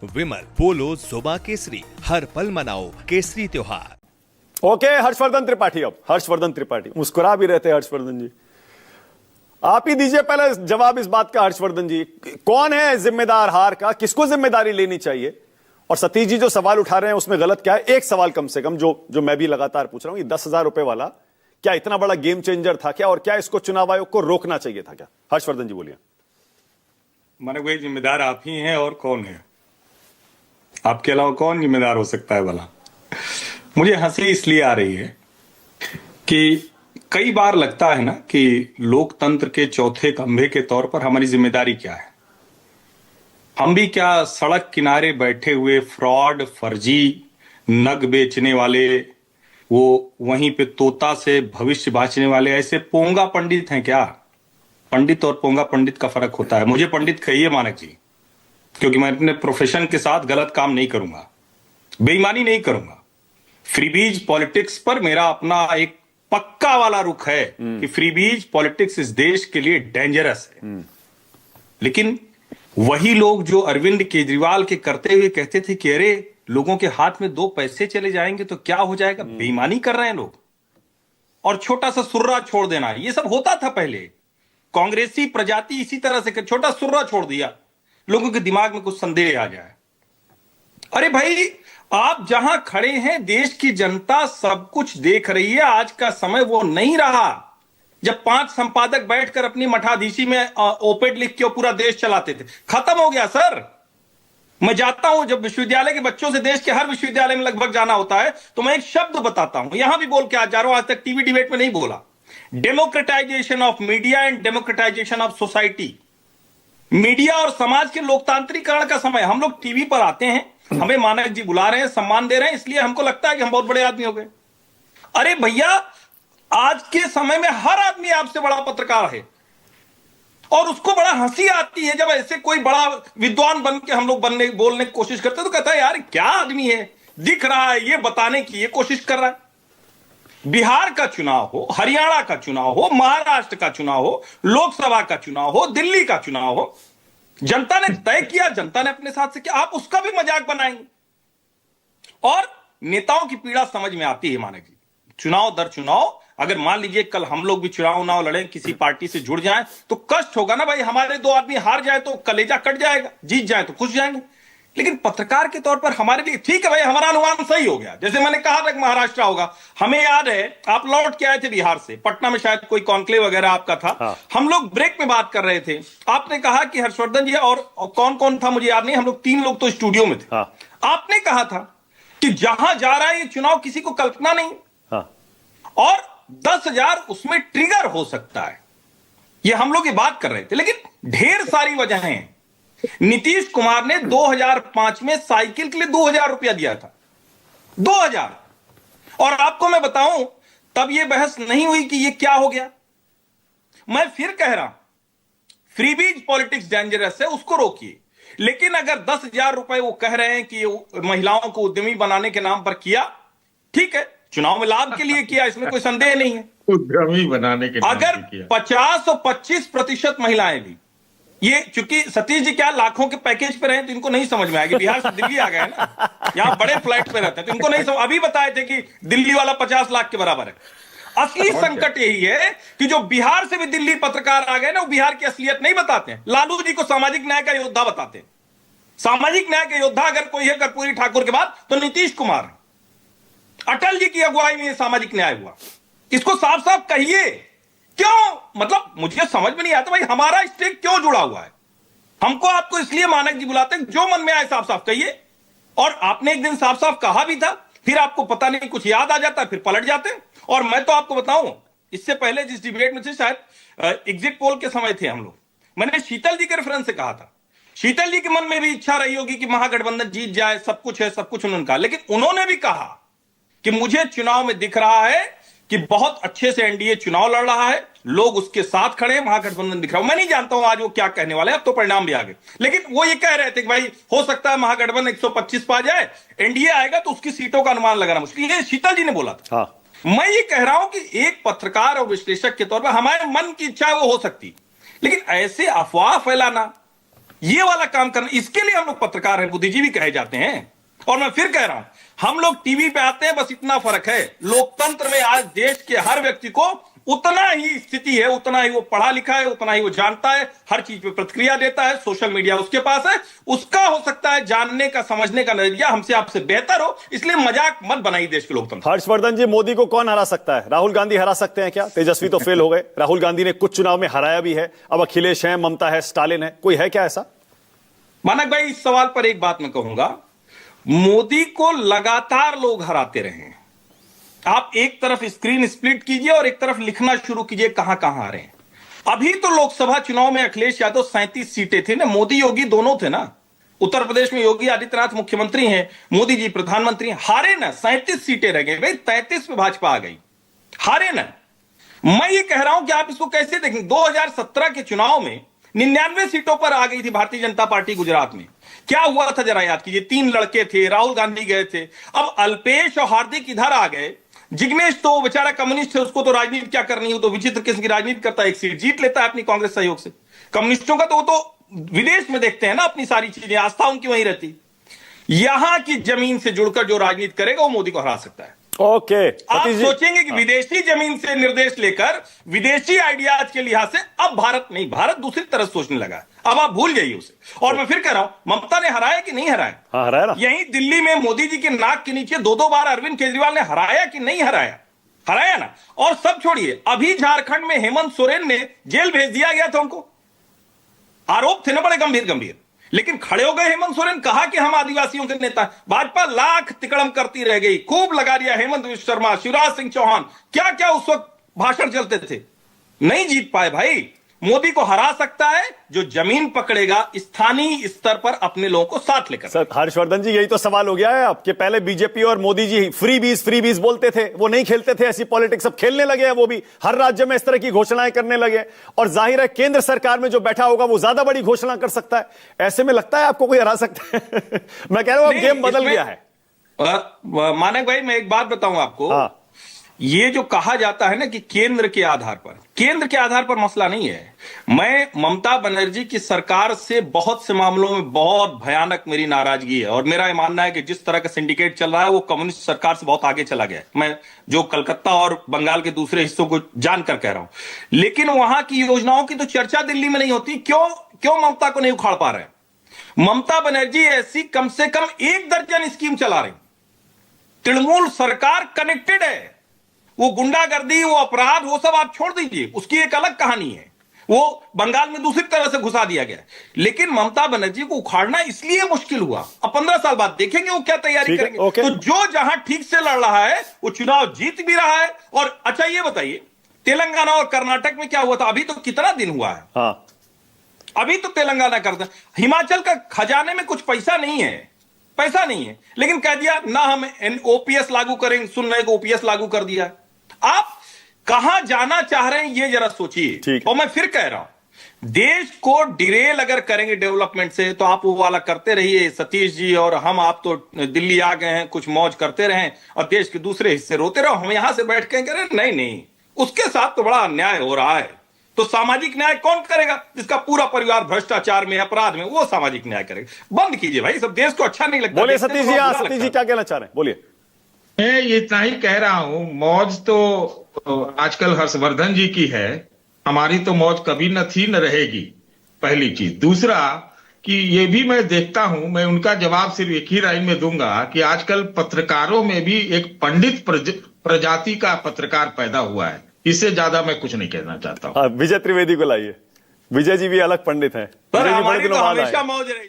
विमल पोलो जुबा केसरी, हर पल मनाओ केसरी त्योहार। ओके, हर्षवर्धन त्रिपाठी। अब हर्षवर्धन त्रिपाठी मुस्कुरा भी रहते हैं। हर्षवर्धन जी, आप ही दीजिए पहले जवाब इस बात का। हर्षवर्धन जी, कौन है जिम्मेदार हार का? किसको जिम्मेदारी लेनी चाहिए? और सतीश जी जो सवाल उठा रहे हैं उसमें गलत क्या है? एक सवाल कम से कम जो मैं भी लगातार पूछ रहा हूं, ये 10,000 रुपए वाला क्या इतना बड़ा गेम चेंजर था क्या? और क्या इसको चुनाव आयोग को रोकना चाहिए था क्या? हर्षवर्धन जी बोलिए। माने भाई, जिम्मेदार आप ही हैं और कौन है? आपके अलावा कौन जिम्मेदार हो सकता है भला? मुझे हंसी इसलिए आ रही है कि कई बार लगता है ना कि लोकतंत्र के चौथे खंभे के तौर पर हमारी जिम्मेदारी क्या है। हम भी क्या सड़क किनारे बैठे हुए फ्रॉड, फर्जी, नग बेचने वाले, वो वहीं पे तोता से भविष्य बांचने वाले ऐसे पोंगा पंडित हैं क्या? पंडित और पोंगा पंडित का फर्क होता है। मुझे पंडित कहिए मानक जी, क्योंकि मैं अपने प्रोफेशन के साथ गलत काम नहीं करूंगा, बेईमानी नहीं करूंगा। फ्रीबीज पॉलिटिक्स पर मेरा अपना एक पक्का वाला रुख है कि फ्रीबीज पॉलिटिक्स इस देश के लिए डेंजरस है। लेकिन वही लोग जो अरविंद केजरीवाल के करते हुए कहते थे कि अरे लोगों के हाथ में 2 पैसे चले जाएंगे तो क्या हो जाएगा, बेईमानी कर रहे हैं लोग। और छोटा सा सुर्रा छोड़ देना, ये सब होता था पहले। कांग्रेसी प्रजाति इसी तरह से छोटा सुर्रा छोड़ दिया, लोगों के दिमाग में कुछ संदेह आ जाए। अरे भाई, आप जहां खड़े हैं देश की जनता सब कुछ देख रही है। आज का समय वो नहीं रहा जब 5 संपादक बैठकर अपनी मठाधीशी में ओपेड लिख के पूरा देश चलाते थे। खत्म हो गया सर। मैं जाता हूं जब विश्वविद्यालय के बच्चों से, देश के हर विश्वविद्यालय में लगभग जाना होता है, तो मैं एक शब्द बताता हूं, यहां भी बोल के आज जा रहा हूं, आज तक टीवी डिबेट में नहीं बोला। Democratisation of media and democratisation of society. Media और समाज के लोकतांत्रिकरण का समय। हम लोग टीवी पर आते हैं, हमें मानक जी बुला रहे हैं, सम्मान दे रहे हैं, इसलिए हमको लगता है कि हम बहुत बड़े आदमी हो गए। अरे भैया, आज के समय में हर आदमी आपसे बड़ा पत्रकार है, और उसको बड़ा हंसी आती है जब ऐसे कोई बड़ा विद्वान बन के हम लोग बोलने की कोशिश करते हैं, तो कहता है यार क्या आदमी है, दिख रहा है, ये बताने की ये कोशिश कर रहा है। बिहार का चुनाव हो, हरियाणा का चुनाव हो, महाराष्ट्र का चुनाव हो, लोकसभा का चुनाव हो, दिल्ली का चुनाव हो, जनता ने तय किया, जनता ने अपने साथ से किया, आप उसका भी मजाक बनाएंगे। और नेताओं की पीड़ा समझ में आती है मानक जी। चुनाव दर चुनाव, अगर मान लीजिए कल हम लोग भी चुनाव लड़ें, किसी पार्टी से जुड़ जाएं, तो कष्ट होगा ना भाई। हमारे 2 आदमी हार जाए तो कलेजा कट जाएगा, जीत जाए तो खुश जाएंगे। लेकिन पत्रकार के तौर पर हमारे लिए ठीक है भाई, हमारा अनुमान सही हो गया। जैसे मैंने कहा था कि महाराष्ट्र होगा, हमें याद है आप लौट के आए थे बिहार से, पटना में शायद कोई कॉन्क्लेव वगैरह आपका था। हाँ। हम लोग ब्रेक में बात कर रहे थे, आपने कहा कि हर्षवर्धन जी, और कौन कौन था मुझे याद नहीं, हम लोग 3 लोग तो स्टूडियो में थे। हाँ। आपने कहा था कि जहां जा रहा है ये चुनाव किसी को कल्पना नहीं। हाँ। और 10,000 उसमें ट्रिगर हो सकता है, ये हम लोग ये बात कर रहे थे। लेकिन ढेर सारी वजहें हैं। नीतीश कुमार ने 2005 में साइकिल के लिए 2,000 रुपया दिया था, 2,000। और आपको मैं बताऊं, तब यह बहस नहीं हुई कि यह क्या हो गया। मैं फिर कह रहा हूं, फ्रीबीज पॉलिटिक्स डेंजरस है, उसको रोकिए। लेकिन अगर 10,000 रुपए वो कह रहे हैं कि महिलाओं को उद्यमी बनाने के नाम पर किया, ठीक है, चुनाव में लाभ के लिए किया, इसमें कोई संदेह नहीं है। उद्यमी बनाने के नाम अगर 50 और 25% महिलाएं भी, ये चूंकि सतीश जी क्या लाखों के पैकेज पे रहे तो इनको नहीं समझ में आएगी। बिहार से दिल्ली आ गए ना, यहां बड़े फ्लाइट पे रहते हैं, तो इनको नहीं समझ। अभी बताए थे कि दिल्ली वाला 50 लाख के बराबर है। असली संकट यही है कि जो बिहार से भी दिल्ली पत्रकार आ गए ना, वो बिहार की असलियत नहीं बताते हैं। लालू जी को सामाजिक न्याय का योद्धा बताते हैं। सामाजिक न्याय के योद्धा अगर कोई है कर्पूरी ठाकुर के बाद तो नीतीश कुमार है। अटल जी की अगुवाई में सामाजिक न्याय हुआ, इसको साफ साफ कहिए। क्यों, मतलब मुझे समझ में नहीं आता भाई, हमारा स्टेक क्यों जुड़ा हुआ है? हमको आपको इसलिए मानक जी बुलाते हैं, जो मन में आए साफ साफ कहिए। और आपने एक दिन साफ साफ कहा भी था, फिर आपको पता नहीं कुछ याद आ जाता, फिर पलट जाते। और मैं तो आपको बताऊं, इससे पहले जिस डिबेट में थे, शायद एग्जिट पोल के समय थे हम लोग, मैंने शीतल जी के रेफरेंस से कहा था। शीतल जी के मन में भी इच्छा रही होगी कि महागठबंधन जीत जाए, सब कुछ है, सब कुछ उन्होंने कहा। लेकिन उन्होंने भी कहा कि मुझे चुनाव में दिख रहा है कि बहुत अच्छे से एनडीए चुनाव लड़ रहा है, लोग उसके साथ खड़े हैं, महागठबंधन दिख रहा है। मैं नहीं जानता हूं आज वो क्या कहने वाले हैं, अब तो परिणाम भी आ गए। लेकिन वो ये कह रहे थे कि भाई हो सकता है महागठबंधन 125 पा जाए, एनडीए आएगा तो उसकी सीटों का अनुमान लगाना मुश्किल। ये शीतल जी ने बोला था। हाँ। मैं ये कह रहा हूं कि एक पत्रकार और विश्लेषक के तौर पर हमारे मन की इच्छा वो हो सकती, लेकिन ऐसे अफवाह फैलाना, ये वाला काम करना, इसके लिए हम लोग पत्रकार हैं, बुद्धिजीवी कहे जाते हैं। और मैं फिर कह रहा हूं, हम लोग टीवी पे आते हैं, बस इतना फर्क है। लोकतंत्र में आज देश के हर व्यक्ति को उतना ही स्थिति है, उतना ही वो पढ़ा लिखा है, उतना ही वो जानता है, हर चीज पे प्रतिक्रिया देता है, सोशल मीडिया उसके पास है, उसका हो सकता है जानने का, समझने का नजरिया हमसे आपसे बेहतर हो, इसलिए मजाक मत बनाइए देश के लोकतंत्र। हर्षवर्धन जी, मोदी को कौन हरा सकता है? राहुल गांधी हरा सकते हैं क्या? तेजस्वी तो फेल हो गए, राहुल गांधी ने कुछ चुनाव में हराया भी है, अब अखिलेश है, ममता है, स्टालिन है, कोई है क्या ऐसा? मानक भाई, इस सवाल पर एक बात मैं कहूंगा, मोदी को लगातार लोग हराते रहे हैं। आप एक तरफ स्क्रीन स्प्लिट कीजिए और एक तरफ लिखना शुरू कीजिए कहां कहां हारे हैं। अभी तो लोकसभा चुनाव में अखिलेश यादव 37 सीटें थे ना, मोदी योगी दोनों थे ना। उत्तर प्रदेश में योगी आदित्यनाथ मुख्यमंत्री हैं, मोदी जी प्रधानमंत्री, हारे ना, 37 सीटें रह गई भाई, 33 में भाजपा आ गई, हारे ना। मैं ये कह रहा हूं कि आप इसको कैसे देखें, 2017 के चुनाव में 99 सीटों पर आ गई थी भारतीय जनता पार्टी गुजरात में। क्या हुआ था जरा याद कीजिए, 3 लड़के थे, राहुल गांधी गए थे, अब अल्पेश और हार्दिक इधर आ गए। जिग्नेश तो बेचारा कम्युनिस्ट है, उसको तो राजनीति क्या करनी, हो तो विचित्र किस्म की राजनीति करता है, एक सीट जीत लेता है अपनी कांग्रेस सहयोग से। कम्युनिस्टों का तो वो तो विदेश में देखते हैं ना अपनी सारी चीजें, आस्था उनकी वहीं रहती। यहां की जमीन से जुड़कर जो राजनीति करेगा वो मोदी को हरा सकता है। ओके, आप सोचेंगे कि विदेशी जमीन से निर्देश लेकर विदेशी आइडियाज के लिहाज से अब भारत नहीं, भारत दूसरी तरह सोचने लगा, अब आप भूल जाइए उसे। और मैं फिर कह रहा हूं, ममता ने हराया कि नहीं हराया? हाँ, हराया ना। यहीं दिल्ली में मोदी जी के नाक के नीचे 2-2 बार अरविंद केजरीवाल ने हराया कि नहीं हराया? हराया ना। और सब छोड़िए, अभी झारखंड में हेमंत सोरेन ने जेल भेज दिया गया था उनको, आरोप थे ना बड़े गंभीर गंभीर, लेकिन खड़े हो गए हेमंत सोरेन, कहा कि हम आदिवासियों के नेता। भाजपा लाख तिकड़म करती रह गई, खूब लगा दिया हेमंत विश्व शर्मा, शिवराज सिंह चौहान, क्या क्या उस वक्त भाषण चलते थे, नहीं जीत पाए भाई। मोदी को हरा सकता है जो जमीन पकड़ेगा, स्थानीय स्तर पर अपने लोगों को साथ लेकर। सर, हर्षवर्धन जी, यही तो सवाल हो गया है अब कि पहले बीजेपी और मोदी जी फ्री बीज बोलते थे, वो नहीं खेलते थे ऐसी पॉलिटिक्स, अब खेलने लगे हैं, वो भी हर राज्य में इस तरह की घोषणाएं करने लगे। और जाहिर है केंद्र सरकार में जो बैठा होगा वो ज्यादा बड़ी घोषणा कर सकता है। ऐसे में लगता है आपको कोई हरा सकता है? मैं कह रहा हूं अब गेम बदल गया है। मानक भाई, मैं एक बात बताऊं आपको, हाँ। ये जो कहा जाता है ना कि केंद्र के आधार पर मसला नहीं है। मैं ममता बनर्जी की सरकार से बहुत से मामलों में बहुत भयानक मेरी नाराजगी है, और मेरा ये मानना है कि जिस तरह का सिंडिकेट चल रहा है वो कम्युनिस्ट सरकार से बहुत आगे चला गया है। मैं जो कलकत्ता और बंगाल के दूसरे हिस्सों को जानकर कह रहा हूं, लेकिन वहां की योजनाओं की तो चर्चा दिल्ली में नहीं होती। क्यों ममता को नहीं उखाड़ पा रहे? ममता बनर्जी ऐसी कम से कम 1 दर्जन स्कीम चला रही। तृणमूल सरकार कनेक्टेड है, वो गुंडागर्दी, वो अपराध, वो सब आप छोड़ दीजिए, उसकी एक अलग कहानी है, वो बंगाल में दूसरी तरह से घुसा दिया गया। लेकिन ममता बनर्जी को उखाड़ना इसलिए मुश्किल हुआ। अब 15 साल बाद देखेंगे वो क्या तैयारी करेंगे। तो जो जहां ठीक से लड़ रहा है वो चुनाव जीत भी रहा है। और अच्छा ये बताइए, तेलंगाना और कर्नाटक में क्या हुआ था? अभी तो कितना दिन हुआ है, हाँ। अभी तो तेलंगाना करता, हिमाचल का खजाने में कुछ पैसा नहीं है, लेकिन कह दिया ना हम ओपीएस लागू करेंगे, सुन रहे को ओपीएस लागू कर दिया। आप कहां जाना चाह रहे हैं ये जरा सोचिए। और मैं फिर कह रहा हूं, देश को डिरेल अगर करेंगे डेवलपमेंट से तो आप वो वाला करते रहिए सतीश जी, और आप तो दिल्ली आ गए हैं, कुछ मौज करते रहें और देश के दूसरे हिस्से रोते रहो। हम यहां से बैठ के कह रहे हैं नहीं, उसके साथ तो बड़ा अन्याय हो रहा है। तो सामाजिक न्याय कौन करेगा? जिसका पूरा परिवार भ्रष्टाचार में, अपराध में, वो सामाजिक न्याय करेगा। बंद कीजिए भाई, सब देश को अच्छा नहीं लगता। बोलिए सतीश जी, क्या कहना चाह रहे हैं, बोलिए। मैं इतना ही कह रहा हूं, मौज तो आजकल हर्षवर्धन जी की है, हमारी तो मौज कभी न थी न रहेगी, पहली चीज। दूसरा कि ये भी मैं देखता हूं, मैं उनका जवाब सिर्फ एक ही लाइन में दूंगा कि आजकल पत्रकारों में भी एक पंडित प्रजाति का पत्रकार पैदा हुआ है। इससे ज्यादा मैं कुछ नहीं कहना चाहता हूं। विजय त्रिवेदी को लाइए, विजय जी भी अलग पंडित हैं। हमारी तो हमेशा मौज रही।